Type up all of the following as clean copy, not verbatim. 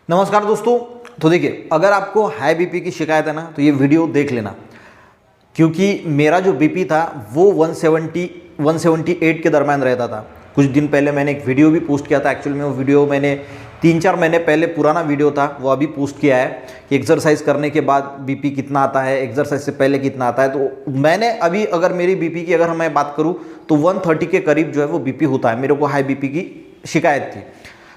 नमस्कार दोस्तों। तो देखिए, अगर आपको हाई बीपी की शिकायत है ना तो ये वीडियो देख लेना, क्योंकि मेरा जो बीपी था वो 170 178 के दरम्यान रहता था। कुछ दिन पहले मैंने एक वीडियो भी पोस्ट किया था। एक्चुअल में वो वीडियो मैंने 3-4 महीने पहले पुराना वीडियो था, वो अभी पोस्ट किया है कि एक्सरसाइज करने के बाद बीपी कितना आता है, एक्सरसाइज से पहले कितना आता है। तो मैंने अभी अगर मेरी बीपी की अगर मैं बात करूँ तो 130 के करीब जो है वो बीपी होता है। मेरे को हाई बीपी की शिकायत थी,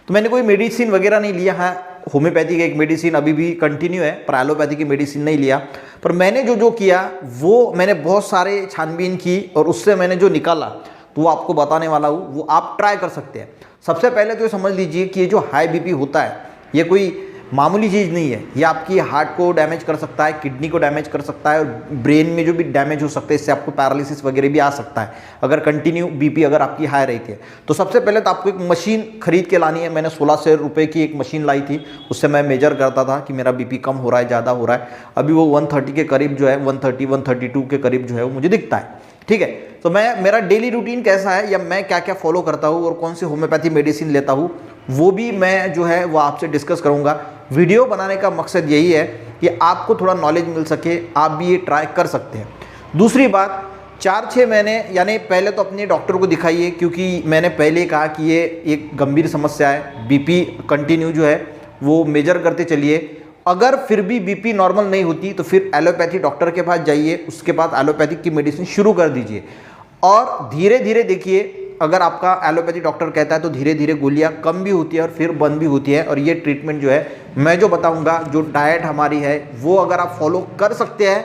तो मैंने कोई मेडिसिन वगैरह नहीं लिया है। होम्योपैथी का एक मेडिसिन अभी भी कंटिन्यू है, पर एलोपैथी की मेडिसिन नहीं लिया। पर मैंने जो किया वो मैंने बहुत सारे छानबीन की और उससे मैंने जो निकाला तो वो आपको बताने वाला हूँ, वो आप ट्राई कर सकते हैं। सबसे पहले तो ये समझ लीजिए कि ये जो हाई बीपी होता है ये कोई मामूली चीज़ नहीं है। ये आपकी हार्ट को डैमेज कर सकता है, किडनी को डैमेज कर सकता है और ब्रेन में जो भी डैमेज हो सकता है, इससे आपको पैरालिसिस वगैरह भी आ सकता है अगर कंटिन्यू बीपी अगर आपकी हाई रहती है। तो सबसे पहले तो आपको एक मशीन खरीद के लानी है। मैंने 1600 रुपये की एक मशीन लाई थी, उससे मैं मेजर करता था कि मेरा बीपी कम हो रहा है, ज़्यादा हो रहा है। अभी वो 130 के करीब जो है, 132 के करीब जो है वो मुझे दिखता है। ठीक है, तो मेरा डेली रूटीन कैसा है या मैं क्या क्या फॉलो करता हूँ और कौन सी होम्योपैथी मेडिसिन लेता हूँ, वो भी मैं जो है वो आपसे डिस्कस करूँगा। वीडियो बनाने का मकसद यही है कि आपको थोड़ा नॉलेज मिल सके, आप भी ये ट्राई कर सकते हैं। दूसरी बात, 4-6 महीने यानी पहले तो अपने डॉक्टर को दिखाइए, क्योंकि मैंने पहले कहा कि ये एक गंभीर समस्या है। बीपी कंटिन्यू जो है वो मेजर करते चलिए। अगर फिर भी बीपी नॉर्मल नहीं होती तो फिर एलोपैथी डॉक्टर के पास जाइए, उसके बाद एलोपैथिक की मेडिसिन शुरू कर दीजिए और धीरे धीरे देखिए। अगर आपका एलोपैथी डॉक्टर कहता है तो धीरे धीरे गोलियां कम भी होती है और फिर बंद भी होती है। और ये ट्रीटमेंट जो है मैं जो बताऊंगा, जो डाइट हमारी है वो अगर आप फॉलो कर सकते हैं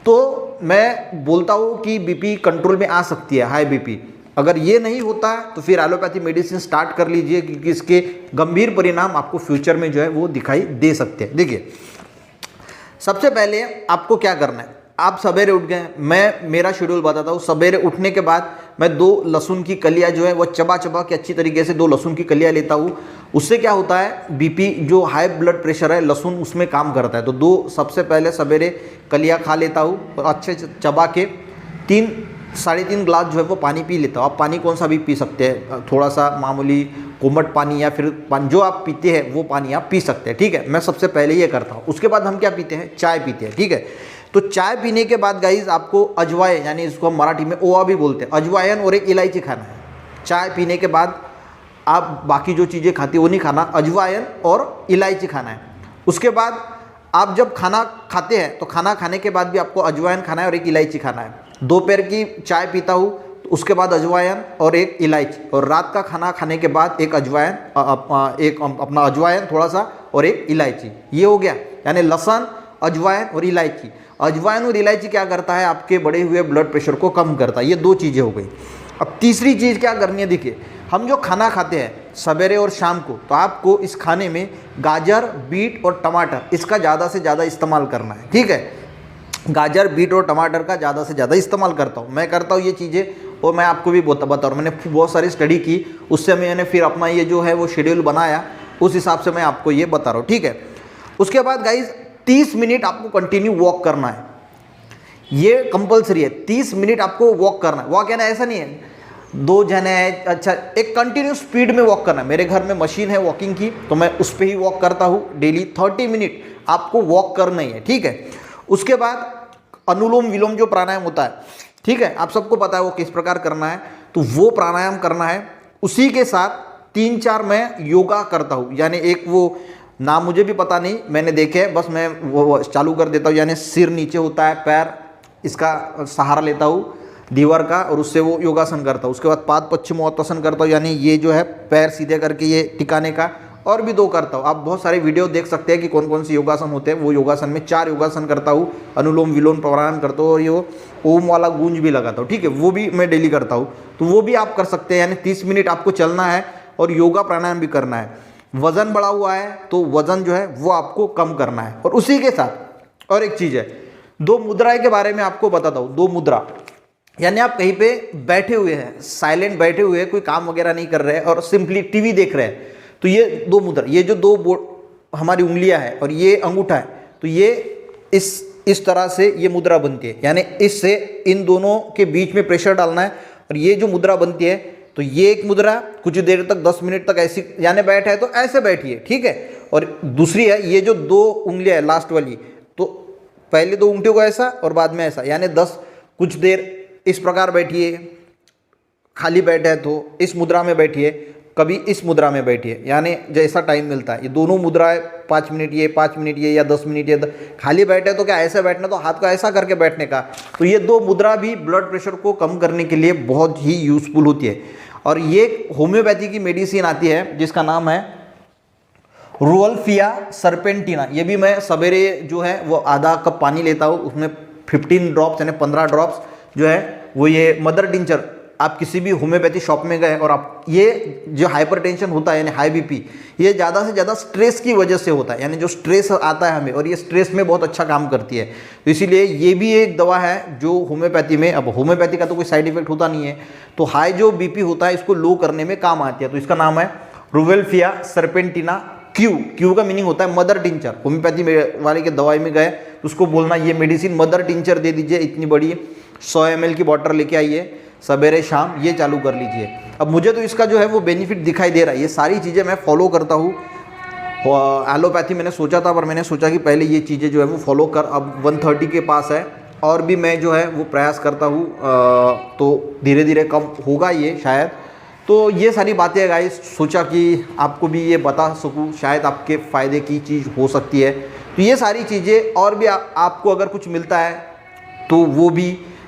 तो मैं बोलता हूँ कि बीपी कंट्रोल में आ सकती है, हाई बीपी। अगर ये नहीं होता तो फिर एलोपैथी मेडिसिन स्टार्ट कर लीजिए, क्योंकि इसके गंभीर परिणाम आपको फ्यूचर में जो है वो दिखाई दे सकते हैं। देखिए, सबसे पहले आपको क्या करना है, आप सवेरे उठ गए, मैं मेरा शेड्यूल बताता हूँ। सवेरे उठने के बाद मैं 2 लहसुन की कलियाँ जो है वो चबा के अच्छी तरीके से 2 लहसुन की कलियाँ लेता हूँ। उससे क्या होता है, बीपी जो हाई ब्लड प्रेशर है, लहसुन उसमें काम करता है। तो 2 सबसे पहले सवेरे कलियाँ खा लेता हूँ और अच्छे से चबा के 3-3.5 गिलास जो है वो पानी पी लेता हूँ। आप पानी कौन सा भी पी सकते हैं, थोड़ा सा मामूली कोमट पानी या फिर पानी जो आप पीते हैं वो पानी आप पी सकते हैं। ठीक है, मैं सबसे पहले ये करता हूँ। उसके बाद हम क्या पीते हैं, चाय पीते हैं। ठीक है, तो चाय पीने के बाद गाइज आपको अजवाइन, यानी इसको हम मराठी में ओवा भी बोलते हैं, अजवाइन और एक इलायची खाना है। चाय पीने के बाद आप बाकी जो चीज़ें खाती वो नहीं खाना, अजवाइन और इलायची खाना है। उसके बाद आप जब खाना खाते हैं तो खाना खाने के बाद भी आपको अजवाइन खाना है और एक इलायची खाना है। दोपहर की चाय पीता हूँ तो उसके बाद अजवाइन और एक इलायची, और रात का खाना खाने के बाद एक अजवाइन, एक अपना अजवाइन थोड़ा सा और एक इलायची। ये हो गया, यानी लहसुन, अजवाइन और इलायची। अजवाइन और इलायची क्या करता है, आपके बढ़े हुए ब्लड प्रेशर को कम करता है। ये 2 चीज़ें हो गई। अब तीसरी चीज़ क्या करनी है, देखिए, हम जो खाना खाते हैं सवेरे और शाम को, तो आपको इस खाने में गाजर, बीट और टमाटर, इसका ज़्यादा से ज़्यादा इस्तेमाल करना है। ठीक है, गाजर, बीट और टमाटर का ज़्यादा से ज़्यादा इस्तेमाल करता हूँ, मैं करता हूँ ये चीज़ें। और मैं आपको भी बता रहा हूँ, मैंने बहुत सारी स्टडी की, उससे मैंने फिर अपना ये जो है वो शेड्यूल बनाया, उस हिसाब से मैं आपको ये बता रहा हूँ। ठीक है, उसके बाद गाइज 30 मिनट आपको कंटिन्यू वॉक करना है, ये कंपलसरी है। 30 मिनट आपको वॉक करना है। वॉक है ना, ऐसा नहीं है 2 जने हैं, अच्छा, एक कंटिन्यू स्पीड में वॉक करना है। मेरे घर में मशीन है वॉकिंग की, तो मैं उस पर ही वॉक करता हूँ डेली। 30 मिनट आपको वॉक करना ही है। ठीक है, उसके बाद अनुलोम विलोम जो प्राणायाम होता है, ठीक है, आप सबको पता है वो किस प्रकार करना है, तो वो प्राणायाम करना है। उसी के साथ 3-4 मैं योगा करता हूँ, यानी एक वो नाम मुझे भी पता नहीं, मैंने देखे हैं, बस मैं वो चालू कर देता हूँ। यानी सिर नीचे होता है, पैर इसका सहारा लेता हूँ दीवार का, और उससे वो योगासन करता हूँ। उसके बाद पाद पश्चिमोत्तासन करता हूँ, यानी ये जो है पैर सीधे करके ये टिकाने का, और भी 2 करता हूँ। आप बहुत सारे वीडियो देख सकते हैं कि कौन कौन से योगासन होते हैं। वो योगासन में 4 योगासन करता हूँ, अनुलोम विलोम प्राणायाम करता हूँ, और ये ओम वाला गूंज भी लगाता हूँ। ठीक है, वो भी मैं डेली करता हूँ, तो वो भी आप कर सकते हैं। यानी 30 मिनट आपको चलना है और योगा प्राणायाम भी करना है। वज़न बढ़ा हुआ है तो वज़न जो है वो आपको कम करना है। और उसी के साथ और एक चीज़ है, 2 मुद्रा के बारे में आपको बताता हूँ। 2 मुद्रा, यानी आप कहीं पे बैठे हुए हैं, साइलेंट बैठे हुए हैं, कोई काम वगैरह नहीं कर रहे हैं और सिंपली टीवी देख रहे हैं, तो ये 2 मुद्रा, ये जो 2 हमारी उंगलियां हैं और ये अंगूठा है, तो ये इस तरह से ये मुद्रा बनती है। यानी इससे इन दोनों के बीच में प्रेशर डालना है और ये जो मुद्रा बनती है, तो ये एक मुद्रा कुछ देर तक 10 मिनट तक ऐसी, यानी बैठे है तो ऐसे बैठिए। ठीक है, और दूसरी है ये जो 2 उंगलियां है लास्ट वाली, तो पहले 2 उंगलियों को ऐसा और बाद में ऐसा, यानी 10 कुछ देर इस प्रकार बैठिए, खाली बैठे है तो इस मुद्रा में बैठिए, कभी इस मुद्रा में बैठिए, यानी जैसा टाइम मिलता है। ये दोनों मुद्राएं 5 मिनट ये, 5 मिनट ये, या 10 मिनट ये। खाली बैठे तो क्या ऐसे बैठना, तो हाथ को ऐसा करके बैठने का। तो ये 2 मुद्रा भी ब्लड प्रेशर को कम करने के लिए बहुत ही यूजफुल होती है। और ये होम्योपैथी की मेडिसिन आती है जिसका नाम है रुअल्फिया सर्पेंटिना। ये भी मैं सवेरे जो है वो आधा कप पानी लेता हूँ, उसमें 15 ड्रॉप्स यानी 15 ड्रॉप्स जो है वो ये मदर टिंचर, आप किसी भी होम्योपैथी शॉप में गए और आप ये जो हाइपरटेंशन होता है यानी हाई बीपी, ये ज़्यादा से ज़्यादा स्ट्रेस की वजह से होता है, यानी जो स्ट्रेस आता है हमें, और ये स्ट्रेस में बहुत अच्छा काम करती है। तो इसीलिए ये भी एक दवा है जो होम्योपैथी में, अब होम्योपैथी का तो कोई साइड इफेक्ट होता नहीं है, तो हाई जो बीपी होता है इसको लो करने में काम आती है। तो इसका नाम है रुवेल्फिया सर्पेंटिना क्यू का मीनिंग होता है मदर टिंचर। होम्योपैथी वाले के दवाई में गए तो उसको बोलना ये मेडिसिन मदर टिंचर दे दीजिए, इतनी बड़ी 100 ml की बॉटल लेके आइए, सवेरे शाम ये चालू कर लीजिए। अब मुझे तो इसका जो है वो बेनिफिट दिखाई दे रहा है। ये सारी चीज़ें मैं फॉलो करता हूँ। एलोपैथी मैंने सोचा था, पर मैंने सोचा कि पहले ये चीज़ें जो है वो फॉलो कर। अब 130 के पास है और भी मैं जो है वो प्रयास करता हूँ, तो धीरे धीरे कम होगा ये शायद। तो ये सारी बातें गाइस सोचा कि आपको भी ये बता सकूँ, शायद आपके फ़ायदे की चीज़ हो सकती है। तो ये सारी चीज़ें और भी आपको अगर कुछ मिलता है तो वो भी,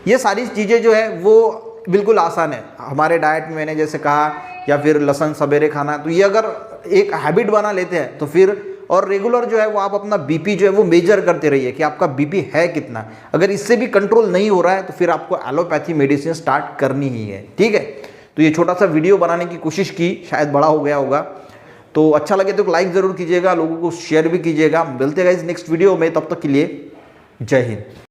ये सारी चीज़ें जो है वो बिल्कुल आसान है हमारे डाइट में। मैंने जैसे कहा, या फिर लहसुन सवेरे खाना, तो ये अगर एक हैबिट बना लेते हैं तो फिर, और रेगुलर जो है वो आप अपना बीपी जो है वो मेजर करते रहिए कि आपका बीपी है कितना। अगर इससे भी कंट्रोल नहीं हो रहा है तो फिर आपको एलोपैथी मेडिसिन स्टार्ट करनी ही है, ठीक है। तो ये छोटा सा वीडियो बनाने की कोशिश की, शायद बड़ा हो गया होगा। तो अच्छा लगे तो लाइक ज़रूर कीजिएगा, लोगों को शेयर भी कीजिएगा। मिलते हैं गाइस नेक्स्ट वीडियो में, तब तक के लिए जय हिंद।